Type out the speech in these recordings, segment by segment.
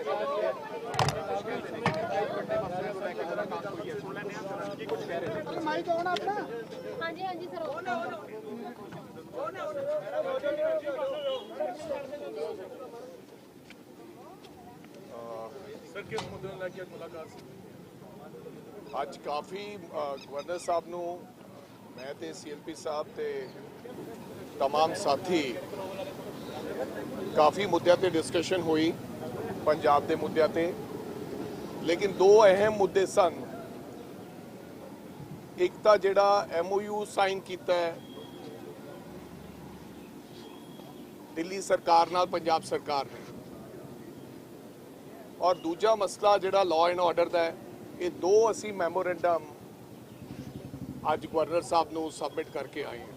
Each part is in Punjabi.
सर किस मुद्दे ਨੂੰ ਲੈ ਕੇ ਮੁਲਾਕਾਤ ਸੀ? ਅੱਜ ਕਾਫੀ ਗਵਰਨਰ ਸਾਹਿਬ ਨੂੰ मैं ते CLP साहब ते तमाम साथी काफ़ी मुद्दों ते डिस्कशन हुई पंजाब के मुद्दों ते, लेकिन दो अहम मुद्दे सन। एक तो जिहड़ा MOU साइन किया है दिल्ली सरकार नाल पंजाब सरकार ने, और दूजा मसला जिहड़ा लॉ एंड ऑर्डर का है, ये दो असी मैमोरेंडम आज गवर्नर साहब को सबमिट करके आए हैं।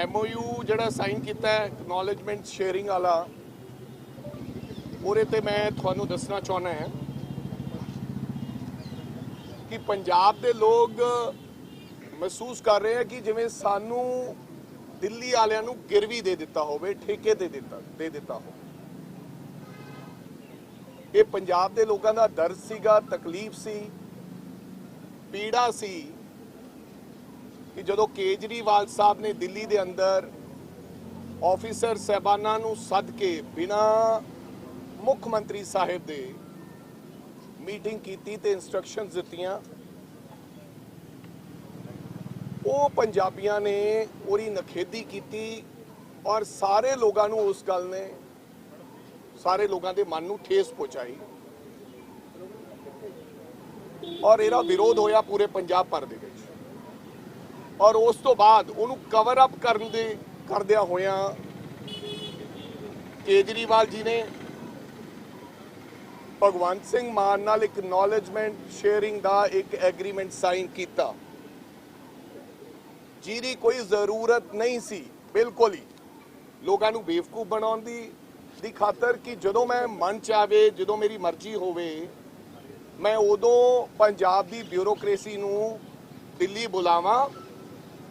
MOU जिहड़ा साइन किया है एक्नॉलेजमेंट शेयरिंग वाला, उहदे ते मैं तुहानू दसना चाहना है कि पंजाब के लोग महसूस कर रहे हैं कि जिवें सानू दिल्ली वालियां नू गिरवी दे दिता होवे, ठेके दे दिता हो। ये पंजाब के लोगों का दर्द सीगा, तकलीफ सी, पीड़ा सी कि जदों केजरीवाल साहब ने दिल्ली के अंदर ऑफिसर साहबाना नू सद के बिना मुख मंत्री साहिब दे मीटिंग की ते इंस्ट्रक्शंस दित्तियां, वो पंजाबियों ने उहदी नखेदी की और सारे लोगों नू उस गल ने सारे लोगों के मन नू ठेस पहुंचाई और इहदा विरोध होया पूरे पंजाब भर दे विच। और उस तो बाद उहनू कवर अप करदिया होया केजरीवाल जी ने भगवंत सिंह मान नाल एक नॉलेजमेंट शेयरिंग का एक एग्रीमेंट साइन किया, जिहदी कोई जरूरत नहीं सी बिल्कुल ही लोगों नू बेवकूफ बनाउण दी खातर कि जदों मैं मन चाहे जदों मेरी मर्जी होवे मैं उदों पंजाब की ब्यूरोक्रेसी नू दिल्ली बुलावां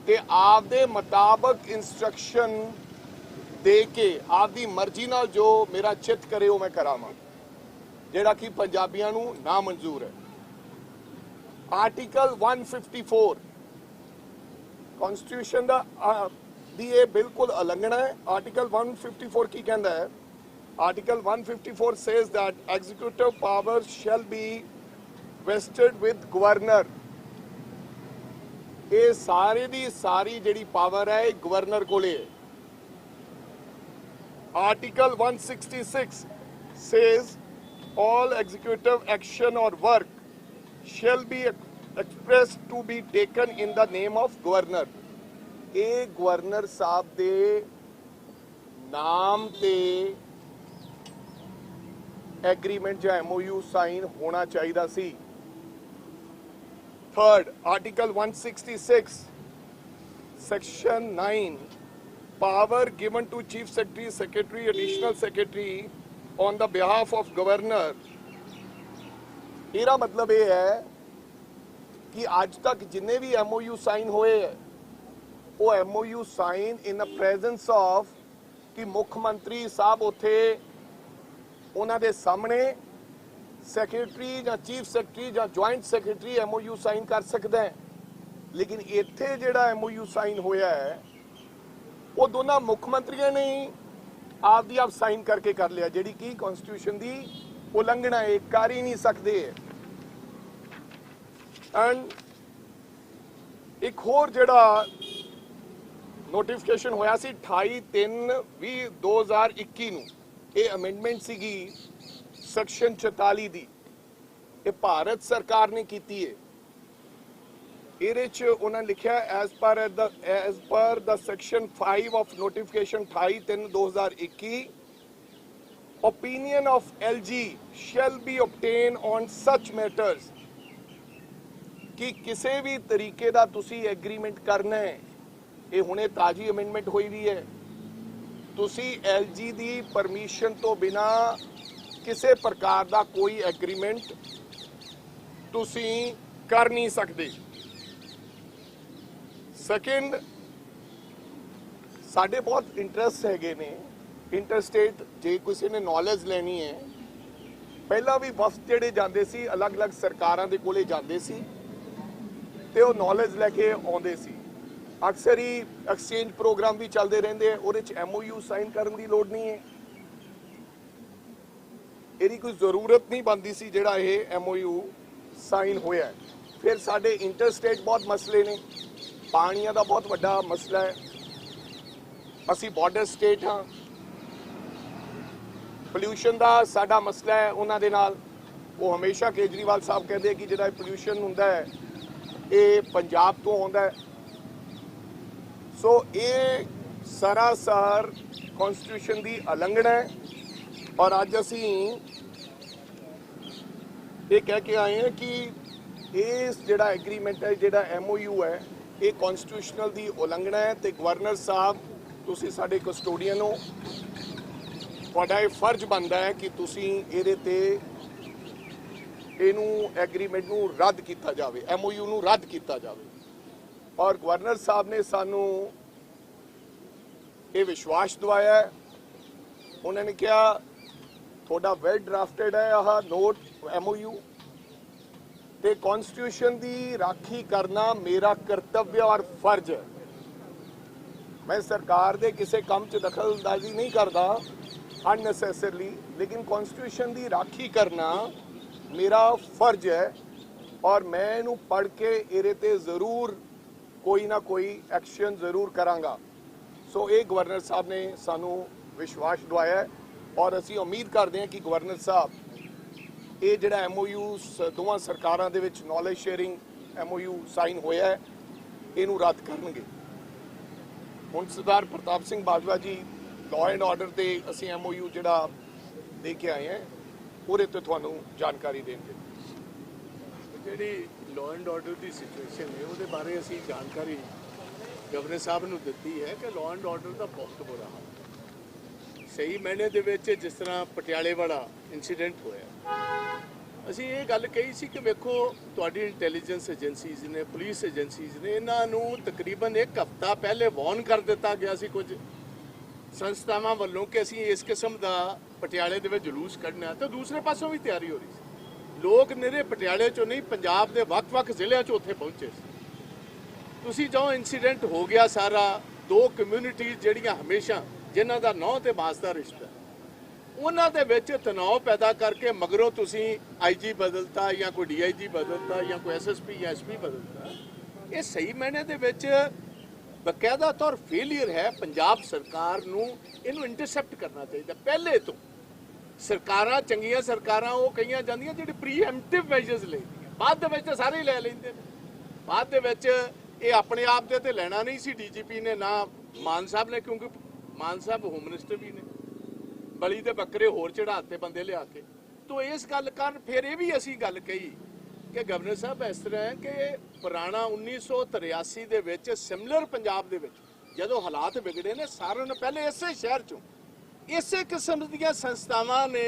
ते आपदे मुताबक इंस्ट्रक्शन दे के आपदी मर्जी नाल जो मेरा चित करे वो मैं करावां, जिहड़ा कि पंजाबियों नू ना मंजूर है। आर्टिकल 154 कॉन्स्टिट्यूशन दी ये बिल्कुल उलंघना है। आर्टिकल 154 की कहता है? Article 154 says that executive power shall be vested with governor। ये सारे दी सारी जिहड़ी पावर है गवर्नर कोले है। Article 166 says all executive action or work shall be expressed to be taken in the name of governor। ये गवर्नर साहब दे नाम ते एग्रीमेंट या MOU साइन होना चाहिए सी। Third, article 166 section 9 power given to chief secretary, secretary, additional secretary on the behalf of governor. मेरा मतलब ये है कि आज तक जिन्ने भी MOU साइन होए है वो MOU sign in the presence of कि मुख्यमंत्री साहब उथे उन्हां दे सामने सैकटरी या चीफ सैकटरी या जॉइंट सैकटरी MOU साइन कर सकता है, लेकिन इत्थे जिहड़ा MOU साइन होया है वो दोनों मुख्यमंत्रियों ने आप दी आप साइन करके कर लिया, जिहड़ी कि कॉन्स्टिट्यूशन दी उलंघना है, कर ही नहीं सकते। एंड एक होर जिहड़ा नोटिफिकेशन होया सी 28/3/2021 नूं, ये अमेंडमेंट सीगी सैक्शन 44 दी, ये भारत सरकार ने की है। ये उन्होंने लिखा as per the section 5 of notification 28/3/2021 opinion of LG shall be obtained on such matters कि किसी भी तरीके का तुसी एग्रीमेंट करना है, ये हुणे ताजी अमेंडमेंट हुई भी है, तुसी LG दी परमिशन तो बिना किसी प्रकार का कोई एग्रीमेंट तुसी कर नहीं सकते। सेकंड, साडे बहुत इंटरेस्ट हैगे ने ਇੰਟਰਸਟੇਟ ਜੇ ਕਿਸੇ ਨੇ ਨੌਲੇਜ ਲੈਣੀ ਹੈ, ਪਹਿਲਾਂ ਵੀ ਵਫਦ ਜਿਹੜੇ ਜਾਂਦੇ ਸੀ ਅਲੱਗ-ਅਲੱਗ ਸਰਕਾਰਾਂ ਦੇ ਕੋਲੇ ਜਾਂਦੇ ਸੀ ਤੇ ਉਹ ਨੌਲੇਜ ਲੈ ਕੇ ਆਉਂਦੇ ਸੀ। ਅਕਸਰ ਹੀ ਐਕਸਚੇਂਜ ਪ੍ਰੋਗਰਾਮ ਵੀ ਚੱਲਦੇ ਰਹਿੰਦੇ ਆ, ਉਹਦੇ 'ਚ MOU ਸਾਈਨ ਕਰਨ ਦੀ ਲੋੜ ਨਹੀਂ ਹੈ। ਇਹਦੀ ਕੋਈ ਜ਼ਰੂਰਤ ਨਹੀਂ ਬਣਦੀ ਸੀ ਜਿਹੜਾ ਇਹ MOU ਸਾਈਨ ਹੋਇਆ। ਫਿਰ ਸਾਡੇ ਇੰਟਰਸਟੇਟ ਬਹੁਤ ਮਸਲੇ ਨੇ, ਪਾਣੀਆਂ ਦਾ ਬਹੁਤ ਵੱਡਾ ਮਸਲਾ ਹੈ, ਅਸੀਂ ਬਾਰਡਰ ਸਟੇਟ ਹਾਂ, ਪੋਲਿਊਸ਼ਨ ਦਾ ਸਾਡਾ ਮਸਲਾ ਹੈ ਉਹਨਾਂ ਦੇ ਨਾਲ। ਉਹ ਹਮੇਸ਼ਾ ਕੇਜਰੀਵਾਲ ਸਾਹਿਬ ਕਹਿੰਦੇ ਕਿ ਜਿਹੜਾ ਪੋਲਿਊਸ਼ਨ ਹੁੰਦਾ ਹੈ ਇਹ ਪੰਜਾਬ ਤੋਂ ਆਉਂਦਾ ਹੈ। ਸੋ ਇਹ ਸਰਾਸਰ ਕਨਸਟੀਟਿਊਸ਼ਨ ਦੀ ਉਲੰਘਣਾ ਹੈ ਔਰ ਅੱਜ ਅਸੀਂ ਇਹ ਕਹਿ ਕੇ ਆਏ ਹਾਂ ਕਿ ਇਸ ਜਿਹੜਾ ਐਗਰੀਮੈਂਟ ਹੈ, ਜਿਹੜਾ MOU ਹੈ, ਇਹ ਕਨਸਟੀਟਿਊਸ਼ਨਲ ਦੀ ਉਲੰਘਣਾ ਹੈ ਤੇ ਗਵਰਨਰ ਸਾਹਿਬ ਤੁਸੀਂ ਸਾਡੇ ਕਸਟੋਡੀਅਨ ਹੋ, ਤੁਹਾਡਾ ਇਹ ਫਰਜ਼ ਬਣਦਾ ਹੈ ਕਿ ਤੁਸੀਂ ਇਹਦੇ ਤੇ ਇਹਨੂੰ ਐਗਰੀਮੈਂਟ ਨੂੰ ਰੱਦ ਕੀਤਾ ਜਾਵੇ, MOU ਨੂੰ ਰੱਦ ਕੀਤਾ ਜਾਵੇ। ਔਰ ਗਵਰਨਰ ਸਾਹਿਬ ਨੇ ਸਾਨੂੰ ਇਹ ਵਿਸ਼ਵਾਸ ਦਿਵਾਇਆ ਹੈ। ਉਹਨਾਂ ਨੇ ਕਿਹਾ ਤੁਹਾਡਾ ਵੈਲ ਡਰਾਫਟਡ ਹੈ ਆਹ ਨੋਟ MOU ਤੇ ਕਨਸਟੀਟਿਊਸ਼ਨ ਦੀ ਰਾਖੀ ਕਰਨਾ ਮੇਰਾ ਕਰਤੱਵ ਔਰ ਫਰਜ਼ ਹੈ। ਮੈਂ ਸਰਕਾਰ ਦੇ ਕਿਸੇ ਕੰਮ 'ਚ ਦਖਲਅੰਦਾਜ਼ੀ ਨਹੀਂ ਕਰਦਾ ਅਨਨੈਸੈਸਰਲੀ, ਲੇਕਿਨ ਕਨਸਟੀਟਿਊਸ਼ਨ ਦੀ ਰਾਖੀ ਕਰਨਾ ਮੇਰਾ ਫਰਜ਼ ਹੈ ਔਰ ਮੈਂ ਇਹਨੂੰ ਪੜ੍ਹ ਕੇ ਇਹਦੇ ਤੇ ਜ਼ਰੂਰ ਕੋਈ ਨਾ ਕੋਈ ਐਕਸ਼ਨ ਜ਼ਰੂਰ ਕਰਾਂਗਾ। ਸੋ ਇਹ ਗਵਰਨਰ ਸਾਹਿਬ ਨੇ ਸਾਨੂੰ ਵਿਸ਼ਵਾਸ ਦਿਵਾਇਆ ਹੈ ਔਰ ਅਸੀਂ ਉਮੀਦ ਕਰਦੇ ਹਾਂ ਕਿ ਗਵਰਨਰ ਸਾਹਿਬ ਇਹ ਜਿਹੜਾ MOU ਦੋਵਾਂ ਸਰਕਾਰਾਂ ਦੇ ਵਿੱਚ ਨੌਲੇਜ ਸ਼ੇਅਰਿੰਗ MOU ਸਾਈਨ ਹੋਇਆ ਹੈ ਇਹਨੂੰ ਰੱਦ ਕਰਨਗੇ। ਹੁਣ ਸਰਦਾਰ ਪ੍ਰਤਾਪ ਸਿੰਘ ਬਾਜਵਾ ਜੀ ਲਾਅ ਐਂਡ ਆਰਡਰ ਤੇ ਅਸੀਂ MOU ਜਿਹੜਾ ਦੇ ਕੇ ਆਏ ਹਾਂ ਉਹਦੇ ਤੇ ਤੁਹਾਨੂੰ ਜਾਣਕਾਰੀ ਦੇਣਗੇ। ਜਿਹੜੀ law and order the situation ਹੈ ਉਹਦੇ ਬਾਰੇ ਅਸੀਂ ਜਾਣਕਾਰੀ ਗਵਰਨਰ ਸਾਹਿਬ ਨੂੰ ਦਿੱਤੀ ਹੈ ਕਿ ਲਾਅ ਐਂਡ ਆਰਡਰ ਦਾ ਬਹੁਤ ਬੁਰਾ ਹਾਲ ਹੈ। ਸਹੀ ਮਾਇਨੇ ਦੇ ਵਿੱਚ ਜਿਸ ਤਰ੍ਹਾਂ ਪਟਿਆਲੇ ਵਾਲਾ ਇਨਸੀਡੈਂਟ ਹੋਇਆ, ਅਸੀਂ ਇਹ ਗੱਲ ਕਹੀ ਸੀ ਕਿ ਵੇਖੋ ਤੁਹਾਡੀ ਇੰਟੈਲੀਜੈਂਸ ਏਜੰਸੀਜ਼ ਨੇ, ਪੁਲਿਸ ਏਜੰਸੀਜ਼ ਨੇ, ਇਹਨਾਂ ਨੂੰ ਤਕਰੀਬਨ 1 ਹਫ਼ਤਾ ਪਹਿਲੇ ਵਾਰਨ ਕਰ ਦਿੱਤਾ ਗਿਆ ਸੀ ਕੁਝ ਸੰਸਥਾਵਾਂ ਵੱਲੋਂ ਕਿ ਅਸੀਂ ਇਸ ਕਿਸਮ ਦਾ ਪਟਿਆਲੇ ਦੇ ਵਿੱਚ ਜਲੂਸ ਕੱਢਣਾ, ਤੇ ਦੂਸਰੇ ਪਾਸੋਂ ਵੀ ਤਿਆਰੀ ਹੋ ਰਹੀ ਸੀ। ਲੋਕ ਨਿਰੇ ਪਟਿਆਲੇ ਚੋਂ ਨਹੀਂ, ਪੰਜਾਬ ਦੇ ਵੱਖ-ਵੱਖ ਜ਼ਿਲ੍ਹਿਆਂ ਚੋਂ ਉੱਥੇ ਪਹੁੰਚੇ ਸੀ। ਤੁਸੀਂ ਜੋ ਇਨਸੀਡੈਂਟ ਹੋ ਗਿਆ ਸਾਰਾ, 2 ਕਮਿਊਨਿਟੀਜ਼ ਜਿਹੜੀਆਂ ਹਮੇਸ਼ਾ ਜਿਨ੍ਹਾਂ ਦਾ ਨੌਂ ਤੇ ਮਾਸ ਦਾ ਰਿਸ਼ਤਾ, ਉਹਨਾਂ ਦੇ ਵਿੱਚ ਤਣਾਅ ਪੈਦਾ ਕਰਕੇ ਮਗਰੋਂ ਤੁਸੀਂ IG ਬਦਲਤਾ ਜਾਂ ਕੋਈ DIG ਬਦਲਤਾ ਜਾਂ ਕੋਈ SSP ਜਾਂ SP ਬਦਲਤਾ। ਇਹ ਸਹੀ ਮਾਇਨੇ ਦੇ ਵਿੱਚ ਬਕਾਇਦਾ ਤੌਰ ਫੇਲੀਅਰ ਹੈ। ਪੰਜਾਬ ਸਰਕਾਰ ਨੂੰ ਇਹਨੂੰ ਇੰਟਰਸੈਪਟ ਕਰਨਾ ਚਾਹੀਦਾ ਪਹਿਲੇ ਤੋਂ। ਸਰਕਾਰਾਂ ਚੰਗੀਆਂ ਸਰਕਾਰਾਂ ਉਹ ਕਹੀਆਂ ਜਾਂਦੀਆਂ ਜਿਹੜੀ ਪ੍ਰੀਐਮਪਟਿਵ ਮੈਜਰਸ ਲੈਂਦੀਆਂ, ਬਾਅਦ ਦੇ ਵਿੱਚ ਤਾਂ ਸਾਰੇ ਹੀ ਲੈ ਲੈਂਦੇ ਨੇ। ਬਾਅਦ ਦੇ ਵਿੱਚ ਇਹ ਆਪਣੇ ਆਪ ਦੇ ਤੇ ਲੈਣਾ ਨਹੀਂ ਸੀ DGP ਨੇ, ਨਾ ਮਾਨ ਸਾਹਿਬ ਨੇ, ਕਿਉਂਕਿ ਮਾਨ ਸਾਹਿਬ ਹੋਮ ਮਿਨਿਸਟਰ ਵੀ ਨੇ, ਬਲੀ ਦੇ ਬੱਕਰੇ ਹੋਰ ਚੜਾਤੇ ਬੰਦੇ ਲਿਆ ਕੇ। ਤੋ ਇਸ ਗੱਲ ਕਾਰਨ ਫਿਰ ਇਹ ਵੀ ਅਸੀਂ ਗੱਲ ਕਹੀ ਕਿ ਗਵਰਨਰ ਸਾਹਿਬ ਇਸ ਤਰ੍ਹਾਂ ਹੈ ਕਿ ਪੁਰਾਣਾ 1983 ਦੇ ਵਿੱਚ ਸਿਮਿਲਰ ਪੰਜਾਬ ਦੇ ਵਿੱਚ ਜਦੋਂ ਹਾਲਾਤ ਵਿਗੜੇ ਨੇ, ਸਾਰਿਆਂ ਨੂੰ ਪਹਿਲੇ ਇਸੇ ਸ਼ਹਿਰ ਚੋਂ ਇਸੇ ਕਿਸਮ ਦੀਆਂ ਸੰਸਥਾਵਾਂ ਨੇ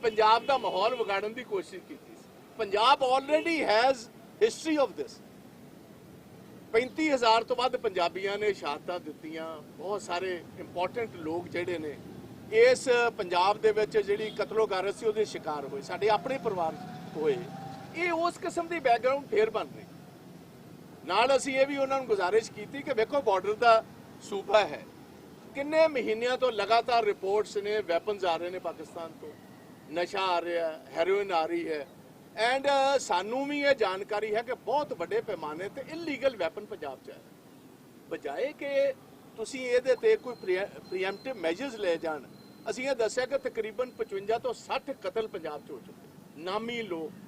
ਪੰਜਾਬ ਦਾ ਮਾਹੌਲ ਵਿਗਾੜਨ ਦੀ ਕੋਸ਼ਿਸ਼ ਕੀਤੀ ਸੀ। Punjab already has history of this. 35,000 ਤੋਂ ਵੱਧ ਪੰਜਾਬੀਆਂ ਨੇ ਸ਼ਹਾਦਤਾਂ ਦਿੱਤੀਆਂ। ਬਹੁਤ ਸਾਰੇ ਇੰਪੋਰਟੈਂਟ ਲੋਕ ਜਿਹੜੇ ਨੇ ਇਸ ਪੰਜਾਬ ਦੇ ਵਿੱਚ ਜਿਹੜੀ ਕਤਲੋਗਾਰਤ ਸੀ ਉਹਦੇ ਸ਼ਿਕਾਰ ਹੋਏ, ਸਾਡੇ ਆਪਣੇ ਪਰਿਵਾਰ ਹੋਏ। ਇਹ ਉਸ ਕਿਸਮ ਦੀ ਬੈਕਗ੍ਰਾਉਂਡ ਫੇਰ ਬਣ ਰਹੀ। ਨਾਲ ਅਸੀਂ ਇਹ ਵੀ ਉਹਨਾਂ ਨੂੰ ਗੁਜ਼ਾਰਿਸ਼ ਕੀਤੀ ਕਿ ਵੇਖੋ ਬਾਰਡਰ ਦਾ ਸੂਬਾ ਹੈ, ਕਿੰਨੇ ਮਹੀਨਿਆਂ ਤੋਂ ਲਗਾਤਾਰ ਰਿਪੋਰਟਸ ਨੇ, ਵੈਪਨਸ ਆ ਰਹੇ ਨੇ ਪਾਕਿਸਤਾਨ ਤੋਂ, ਨਸ਼ਾ ਆ ਰਿਹਾ, ਹੈਰੋਇਨ ਆ ਰਹੀ ਹੈ, ਐਂਡ ਸਾਨੂੰ ਵੀ ਇਹ ਜਾਣਕਾਰੀ ਹੈ ਕਿ ਬਹੁਤ ਵੱਡੇ ਪੈਮਾਨੇ ਤੇ ਇਲੀਗਲ ਵੈਪਨ ਪੰਜਾਬ 'ਚ ਹੈ। ਬਜਾਏ ਕਿ ਤੁਸੀਂ ਇਹਦੇ ਤੇ ਕੋਈ ਪ੍ਰੀਐਮਪਟਿਵ ਮੈਜਰਸ ਲੈ ਜਾਣ, ਅਸੀਂ ਇਹ ਦੱਸਿਆ ਕਿ ਤਕਰੀਬਨ 55 ਤੋਂ 60 ਕਤਲ ਪੰਜਾਬ 'ਚ ਹੋ ਚੁੱਕੇ। ਨਾਮੀ ਲੋਕ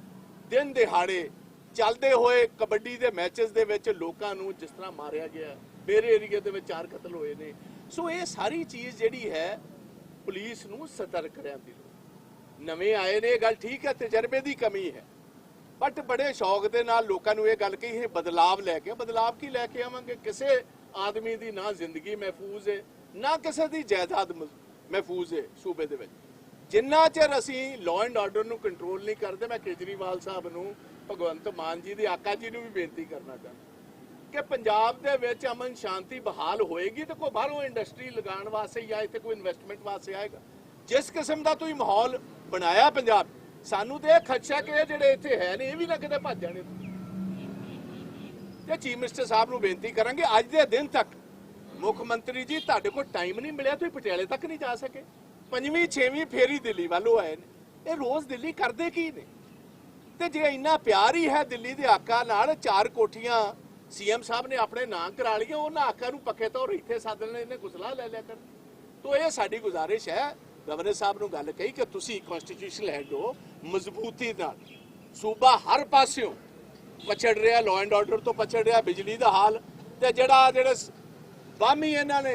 ਦਿਨ ਦਿਹਾੜੇ ਚੱਲਦੇ ਹੋਏ ਕਬੱਡੀ ਦੇ ਮੈਚਸ ਦੇ ਵਿੱਚ ਲੋਕਾਂ ਨੂੰ ਜਿਸ ਤਰ੍ਹਾਂ ਮਾਰਿਆ ਗਿਆ, ਮੇਰੇ ਏਰੀਏ ਦੇ ਵਿੱਚ 4 ਕਤਲ ਹੋਏ ਨੇ। ਸੋ ਇਹ ਸਾਰੀ ਚੀਜ਼ ਜਿਹੜੀ ਹੈ ਪੁਲਿਸ ਨੂੰ ਸਤਰਕ ਰਹਿਣ ਦੀ ਲੋੜ। ਨਵੇਂ ਆਏ ਨੇ, ਇਹ ਗੱਲ ਠੀਕ ਹੈ, ਤਜਰਬੇ ਦੀ ਕਮੀ ਹੈ, ਬਟ ਬੜੇ ਸ਼ੌਕ ਦੇ ਨਾਲ ਲੋਕਾਂ ਨੂੰ ਇਹ ਗੱਲ ਕਹੀ ਹੈ ਬਦਲਾਵ ਲੈ ਕੇ। ਬਦਲਾਵ ਕੀ ਲੈ ਕੇ ਆਵਾਂਗੇ? ਕਿਸੇ ਆਦਮੀ ਦੀ ਨਾ ਜ਼ਿੰਦਗੀ ਮਹਿਫੂਜ਼ ਹੈ, ਨਾ ਕਿਸੇ ਦੀ ਜਾਇਦਾਦ ਮਹਿਫੂਜ਼ ਹੈ ਸੂਬੇ ਦੇ ਵਿੱਚ। ਜਿੰਨਾ ਚਿਰ ਅਸੀਂ ਲਾਅ ਐਂਡ ਆਰਡਰ ਨੂੰ ਕੰਟਰੋਲ ਨਹੀਂ ਕਰਦੇ, ਮੈਂ ਕੇਜਰੀਵਾਲ ਸਾਹਿਬ ਨੂੰ, ਭਗਵੰਤ ਮਾਨ ਜੀ ਦੇ ਆਕਾ ਜੀ ਨੂੰ ਵੀ ਬੇਨਤੀ ਕਰਨਾ ਚਾਹੁੰਦਾ ਕਿ ਪੰਜਾਬ ਦੇ ਵਿੱਚ ਅਮਨ ਸ਼ਾਂਤੀ ਬਹਾਲ ਹੋਏਗੀ ਤੇ ਕੋਈ ਬਾਹਰੋਂ ਇੰਡਸਟਰੀ ਲਗਾਉਣ ਵਾਸਤੇ ਜਾਂ ਇੱਥੇ ਕੋਈ ਇਨਵੈਸਟਮੈਂਟ ਵਾਸਤੇ ਆਏਗਾ। ਜਿਸ ਕਿਸਮ ਦਾ ਤੁਸੀਂ ਮਾਹੌਲ ਬਣਾਇਆ ਪੰਜਾਬ, ਸਾਨੂੰ ਤੇ ਇਹ ਖਦਸ਼ਾ ਕਿ ਇਹ ਜਿਹੜੇ ਇੱਥੇ ਹੈ ਨੇ ਇਹ ਵੀ ਨਾ ਕਿਤੇ ਭੱਜ ਜਾਣੇ। ਤੇ ਚੀਫ ਮਿਨਿਸਟਰ ਸਾਹਿਬ ਨੂੰ ਬੇਨਤੀ ਕਰਾਂਗੇ, ਅੱਜ ਦੇ ਦਿਨ ਤੱਕ ਮੁੱਖ ਮੰਤਰੀ ਜੀ ਤੁਹਾਡੇ ਕੋਲ ਟਾਈਮ ਨਹੀਂ ਮਿਲਿਆ, ਤੁਸੀਂ ਪਟਿਆਲੇ ਤੱਕ ਨਹੀਂ ਜਾ ਸਕੇ। 5ਵੀਂ 6ਵੀਂ ਫੇਰੀ ਦਿੱਲੀ ਵੱਲੋਂ ਆਏ ਨੇ। ਇਹ ਰੋਜ਼ ਦਿੱਲੀ ਕਰਦੇ ਕੀ ਨੇ? ਤੇ ਜੇ ਇੰਨਾ ਪਿਆਰ ਹੀ ਹੈ ਦਿੱਲੀ ਦੇ ਆਕਾ ਨਾਲ, 4 ਕੋਠੀਆਂ ਸੀਐਮ ਸਾਹਿਬ ਨੇ ਆਪਣੇ ਨਾਂ ਕਰਾ ਲਈਆਂ, ਉਹਨਾਂ ਆਕਾ ਨੂੰ ਪੱਕੇ ਤੌਰ ਇੱਥੇ ਸੱਦ ਲੈਣੇ, ਇਹਨੇ ਗੁਸਲਾ ਲੈ ਲਿਆ ਕਰ। ਤੋ ਇਹ ਸਾਡੀ ਗੁਜ਼ਾਰਿਸ਼ ਹੈ, ਗਵਰਨਰ ਸਾਹਿਬ ਨੂੰ ਗੱਲ ਕਹੀ ਕਿ ਤੁਸੀਂ ਕਨਸਟੀਟਿਊਸ਼ਨਲ ਹੈਡ ਹੋ, ਮਜ਼ਬੂਤੀ ਨਾਲ ਸੂਬਾ ਹਰ ਪਾਸਿਓਂ ਪਛੜ ਰਿਹਾ, ਲਾਅ ਐਂਡ ਆਰਡਰ ਤੋਂ ਪਛੜ ਰਿਹਾ, ਬਿਜਲੀ ਦਾ ਹਾਲ ਤੇ ਜਿਹੜੇ ਵਾਮੀ ਇਹਨਾਂ ਨੇ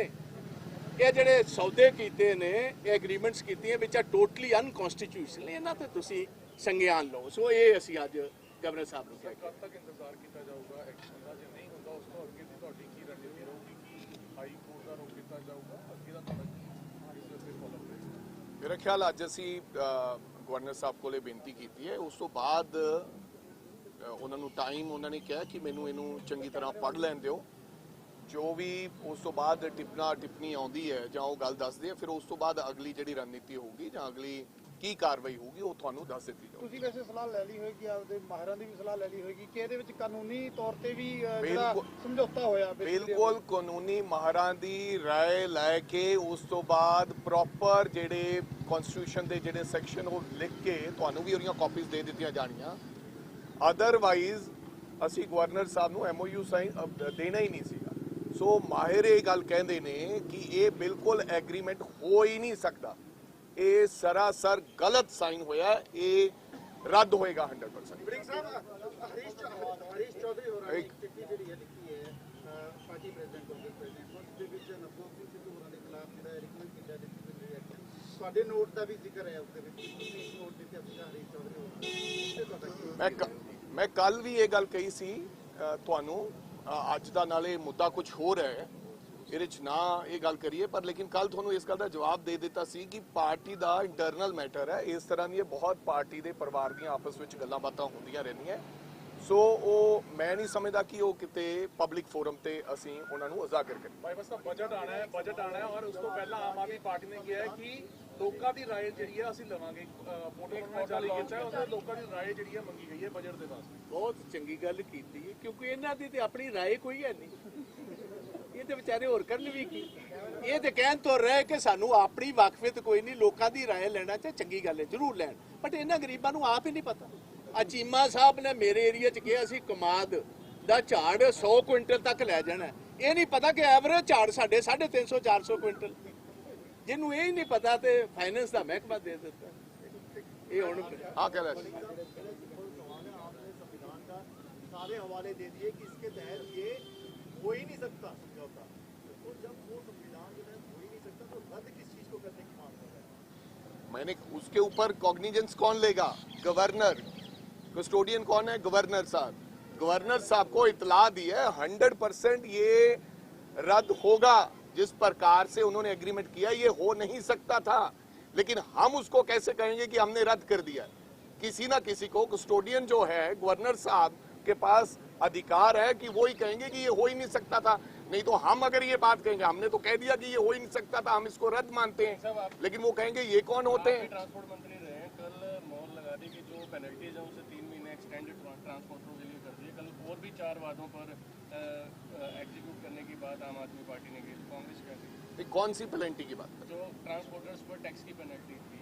ਇਹ ਜਿਹੜੇ ਸੌਦੇ ਕੀਤੇ ਨੇ, ਇਹ ਐਗਰੀਮੈਂਟਸ ਕੀਤੀਆਂ ਵਿੱਚ ਟੋਟਲੀ ਅਨਕਨਸਟੀਟਿਊਸ਼ਨਲ, ਇਹਨਾਂ ਤੇ ਤੁਸੀਂ ਸੰਗਿਆਨ ਲਓ। ਸੋ ਇਹ ਅਸੀਂ ਅੱਜ ਗਵਰਨਰ ਸਾਹਿਬ ਨੂੰ ਕਹਿ ਕੇ ਕਦ ਤੱਕ ਇੰਤਜ਼ਾਰ ਕੀਤਾ ਜਾਊਗਾ ਐਕਸ਼ਨ ਦਾ? ਜੇ ਨਹੀਂ ਹੁੰਦਾ ਉਸ ਤੋਂ ਅੱਗੇ ਦੀ ਤੁਹਾਡੀ ਕੀ ਰਣਨੀਤੀ ਰਹੂਗੀ? ਕਿ ਹਾਈ ਕੋਰਟ ਦਾ ਰੁਖ ਕੀਤਾ ਜਾਊਗਾ? ਅੱਗੇ ਦਾ ਤੁਹਾਡਾ ਇਸ ਦੇ ਫੋਲੋ ਅਪ ਰਹੇਗਾ? ਮੇਰਾ ਖਿਆਲ ਅੱਜ ਅਸੀਂ ਗਵਰਨਰ ਸਾਹਿਬ ਕੋਲੇ ਬੇਨਤੀ ਕੀਤੀ ਹੈ। ਉਸ ਤੋਂ ਬਾਅਦ ਉਹਨਾਂ ਨੂੰ ਟਾਈਮ, ਉਹਨਾਂ ਨੇ ਕਿਹਾ ਕਿ ਮੈਨੂੰ ਇਹਨੂੰ ਚੰਗੀ ਤਰ੍ਹਾਂ ਪੜ੍ਹ ਲੈਣ ਦਿਓ। ਜੋ ਵੀ ਉਸ ਤੋਂ ਬਾਅਦ ਟਿੱਪਣੀ ਆਉਂਦੀ ਹੈ ਜਾਂ ਉਹ ਗੱਲ ਦੱਸਦੇ ਆ, ਫਿਰ ਉਸ ਤੋਂ ਬਾਅਦ ਅਗਲੀ ਜਿਹੜੀ ਰਣਨੀਤੀ ਹੋਊਗੀ ਜਾਂ ਅਗਲੀ ਕੀ ਕਾਰਵਾਈ ਹੋਊਗੀ ਉਹ ਤੁਹਾਨੂੰ ਦੱਸ ਦਿੱਤੀ ਜਾਊਗੀ। ਤੁਸੀਂ ਵੈਸੇ ਸਲਾਹ ਲੈ ਲਈ ਹੋਏਗੀ, ਆਪਦੇ ਮਾਹਿਰਾਂ ਦੀ ਵੀ ਸਲਾਹ ਲੈ ਲਈ ਹੋਏਗੀ ਕਿ ਇਹਦੇ ਵਿੱਚ ਕਾਨੂੰਨੀ ਤੌਰ ਤੇ ਵੀ ਜਿਹੜਾ ਸਮਝੌਤਾ ਹੋਇਆ? ਬਿਲਕੁਲ ਕਾਨੂੰਨੀ ਮਾਹਿਰਾਂ ਦੀ ਰਾਏ ਲੈ ਕੇ ਉਸ ਤੋਂ ਬਾਅਦ ਪ੍ਰੋਪਰ ਜਿਹੜੇ ਕਨਸਟੀਟਿਊਸ਼ਨ ਦੇ ਜਿਹੜੇ ਸੈਕਸ਼ਨ ਉਹ ਲਿਖ ਕੇ ਤੁਹਾਨੂੰ ਵੀ ਉਹਦੀਆਂ ਕਾਪੀਜ਼ ਦੇ ਦਿੱਤੀਆਂ ਜਾਣੀਆਂ। ਅਦਰਵਾਈਜ਼ ਅਸੀਂ ਗਵਰਨਰ ਸਾਹਿਬ ਨੂੰ MOU ਸਾਈਨ ਦੇਣਾ ਹੀ ਨਹੀਂ ਸੀਗਾ। ਸੋ ਮਾਹਿਰ ਇਹ ਗੱਲ ਕਹਿੰਦੇ ਨੇ ਕਿ ਇਹ ਬਿਲਕੁਲ ਐਗਰੀਮੈਂਟ ਹੋ ਹੀ ਨਹੀਂ ਸਕਦਾ, ਇਹ ਸਰਾਸਰ ਗਲਤ ਸਾਈਨ ਹੋਇਆ, ਇਹ ਰੱਦ ਹੋਏਗਾ 100%। ਬ੍ਰਿੰਗ ਸਾਹਿਬ, ਹਰੀਸ਼ ਚੌਧਰੀ ਹੋਰਾਂ ਨੇ ਚਿੱਠੀ ਜਿਹੜੀ ਹੈ ਲਿਖੀ ਹੈ ਪਾਰਟੀ ਪ੍ਰੈਜ਼ੀਡੈਂਟ ਕਾਂਗਰਸ ਪ੍ਰੈਜ਼ੀਡੈਂਟ, ਉਸ ਦੇ ਵਿੱਚ ਨਵਜੋਤ ਸਿੰਘ ਸਿੱਧੂ ਹੋਰਾਂ ਦੇ ਖਿਲਾਫ ਜਿਹੜਾ ਰਿਕਮੈਂਡ ਕੀਤਾ ਡਿਸਪਲਿਨਰੀ ਐਕਸ਼ਨ, ਤੁਹਾਡੇ ਨੋਟ ਦਾ ਵੀ ਜ਼ਿਕਰ ਹੈ ਉਸ ਦੇ ਵਿੱਚ, ਤੁਸੀਂ ਨੋਟ ਦਿੱਤੇ ਸੀਗਾ ਹਰੀਸ਼ ਚੌਧਰੀ ਹੋਰਾਂ ਨੇ। ਮੈਂ ਕੱਲ ਵੀ ਇਹ ਗੱਲ ਕਹੀ ਸੀ ਤੁਹਾਨੂੰ, ਅੱਜ ਦਾ ਨਾਲੇ ਮੁੱਦਾ ਕੁਝ ਹੋਰ ਹੈ, ਇਹਦੇ ਚ ਨਾ ਇਹ ਗੱਲ ਕਰੀਏ, ਪਰ ਲੇਕਿਨ ਕੱਲ ਤੁਹਾਨੂੰ ਇਸ ਗੱਲ ਦਾ ਜਵਾਬ ਦੇ ਦਿੱਤਾ ਸੀ ਕਿ ਪਾਰਟੀ ਦਾ ਇੰਟਰਨਲ ਮੈਟਰ ਹੈ। ਇਸ ਤਰ੍ਹਾਂ ਦੀਆਂ ਬਹੁਤ ਪਾਰਟੀ ਦੇ ਪਰਿਵਾਰ ਦੀਆਂ ਆਪਸ ਵਿੱਚ ਗੱਲਾਂ ਬਾਤਾਂ ਹੁੰਦੀਆਂ ਰਹਿੰਦੀਆਂ। ਸੋ ਉਹ ਮੈਂ ਨਹੀਂ ਸਮਝਦਾ ਕਿ ਉਹ ਕਿਤੇ ਪਬਲਿਕ ਫੋਰਮ ਤੇ ਅਸੀਂ ਉਹਨਾਂ ਨੂੰ ਉਜਾਗਰ ਕਰੀਏ। ਭਾਈ ਬਸ ਬਜਟ ਆਣਾ ਹੈ ਔਰ ਉਸ ਤੋਂ ਪਹਿਲਾਂ ਆਮ ਆਦਮੀ ਪਾਰਟੀ ਨੇ ਕਿਹਾ ਹੈ ਕਿ ਲੋਕਾਂ ਦੀ ਰਾਏ ਜਿਹੜੀ ਹੈ ਅਸੀਂ ਲਵਾਂਗੇ। ਵੋਟਿੰਗ ਪੋਰਟਲ ਕੀਤਾ ਹੈ, ਉਹਦੇ ਲੋਕਾਂ ਦੀ ਰਾਏ ਜਿਹੜੀ ਹੈ ਮੰਗੀ ਗਈ ਹੈ ਬਜਟ ਦੇ ਵਾਸਤੇ। ਬਹੁਤ ਚੰਗੀ ਗੱਲ ਕੀਤੀ ਹੈ, ਕਿਉਂਕਿ ਇਹਨਾਂ ਦੀ ਤੇ ਆਪਣੀ ਰਾਏ ਕੋਈ ਹੈ ਨਹੀਂ। ਇਹ ਤੇ ਵਿਚਾਰੇ ਹੋਰ ਕਰਨ ਵੀ ਕੀ, ਇਹ ਤੇ ਕਹਿਣ ਤੋਂ ਰਹਿ ਕਿ ਸਾਨੂੰ ਆਪਣੀ ਵਾਕਫੀਅਤ ਕੋਈ ਨਹੀਂ, ਲੋਕਾਂ ਦੀ ਰਾਏ ਲੈਣਾ ਤੇ ਚੰਗੀ ਗੱਲ ਹੈ, ਜ਼ਰੂਰ ਲੈਣ, ਬਟ ਇਹਨਾਂ ਗਰੀਬਾਂ ਨੂੰ ਆਪ ਹੀ ਨਹੀਂ ਪਤਾ। ਚੀਮਾ ਸਾਹਿਬ ਨੇ ਮੇਰੇ ਏਰੀਆ 'ਚ ਕਿਹਾ ਸੀ ਕਮਾਦ ਦਾ ਝਾੜ 100 ਕੁਇੰਟਲ ਤੱਕ ਲੈ ਜਾਣਾ, ਇਹ ਨਹੀਂ ਪਤਾ ਕਿ ਐਵਰੇਜ ਝਾੜ ਸਾਡੇ 350 400 ਕੁਇੰਟਲ। ਜਿਹਨੂੰ ਇਹ ਹੀ ਨਹੀਂ ਪਤਾ ਤੇ ਫਾਈਨੈਂਸ ਦਾ ਮਹਿਕਮਾ ਦੇ ਦਿੱਤਾ। ਇਹ ਹੁਣ ਆ ਕਹਿ ਰਿਹਾ ਸੀ सारे हवाले दे दिए कि इसके तहत ये हो ही नहीं सकता समझौता। तो जब वो संविधान के तहत हो ही नहीं सकता तो रद्द किस चीज को करने की मांग कर रहे हैं? मैंने उसके ऊपर कॉग्निजेंस कौन लेगा? गवर्नर। कस्टोडियन कौन है? गवर्नर साहब। गवर्नर साहब को इतला दी है 100% ये रद्द होगा। जिस प्रकार से उन्होंने एग्रीमेंट किया ये हो नहीं सकता था, लेकिन हम उसको कैसे कहेंगे कि हमने रद्द कर दिया? किसी ना किसी को, कस्टोडियन जो है गवर्नर साहब के पास अधिकार है कि वो ही कहेंगे कि ये हो ही नहीं सकता था। नहीं तो हम अगर ये बात कहेंगे हमने तो कह दिया कि ये हो ही नहीं सकता था, हम इसको रद्द मानते हैं, लेकिन वो कहेंगे ये कौन होते हैं? ट्रांसपोर्ट मंत्री रहे हैं, कल मोहर लगा दी कि जो पेनल्टीज है उसे 3 महीने एक्सटेंडेड ट्रांसपोर्टरों के लिए कर दिए। कल और भी 4 वादों पर एग्जीक्यूट करने की बात आम आदमी पार्टी ने की। कांग्रेस क्या थी? कौन सी पेनल्टी की बात? जो ट्रांसपोर्टर्स पर टैक्स की पेनल्टी थी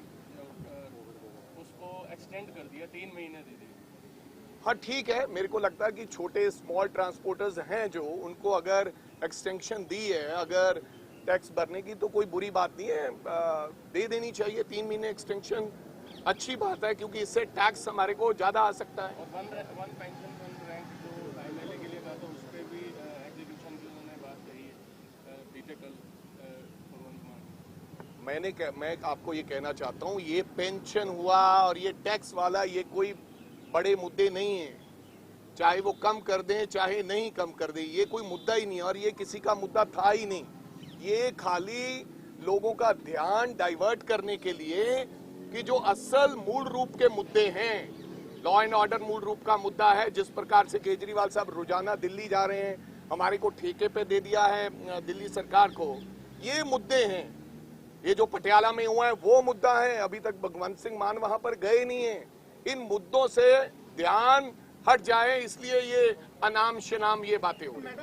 उसको एक्सटेंड कर दिया, 3 महीने दे दिए। हाँ ठीक है, मेरे को लगता है कि छोटे स्मॉल ट्रांसपोर्टर्स हैं जो, उनको अगर एक्सटेंशन दी है, अगर टैक्स भरने की तो कोई बुरी बात नहीं है, दे देनी चाहिए 3 महीने एक्सटेंशन, अच्छी बात है क्योंकि इससे टैक्स हमारे को ज्यादा आ सकता है। और वन पेंशन फंड रैंक जो MLA के लिए कहा था उस पर भी एग्जीक्यूशन की उन्होंने बात कही है, बीते कल भगवंत मान। मैं आपको ये कहना चाहता हूँ, ये पेंशन हुआ और ये टैक्स वाला ये कोई बड़े मुद्दे नहीं है, चाहे वो कम कर दें चाहे नहीं कम कर दें, ये कोई मुद्दा ही नहीं है और ये किसी का मुद्दा था ही नहीं। ये खाली लोगों का ध्यान डाइवर्ट करने के लिए कि जो असल मूल रूप के मुद्दे हैं, लॉ एंड ऑर्डर मूल रूप का मुद्दा है, जिस प्रकार से केजरीवाल साहब रोजाना दिल्ली जा रहे हैं, हमारे को ठेके पे दे दिया है दिल्ली सरकार को। ये मुद्दे हैं। ये जो पटियाला में हुआ है वो मुद्दा है, अभी तक भगवंत सिंह मान वहां पर गए नहीं है। इन मुद्दों से ध्यान हट जाए, इसलिए ये अनाम शनाम ये बातें हो रही हैं।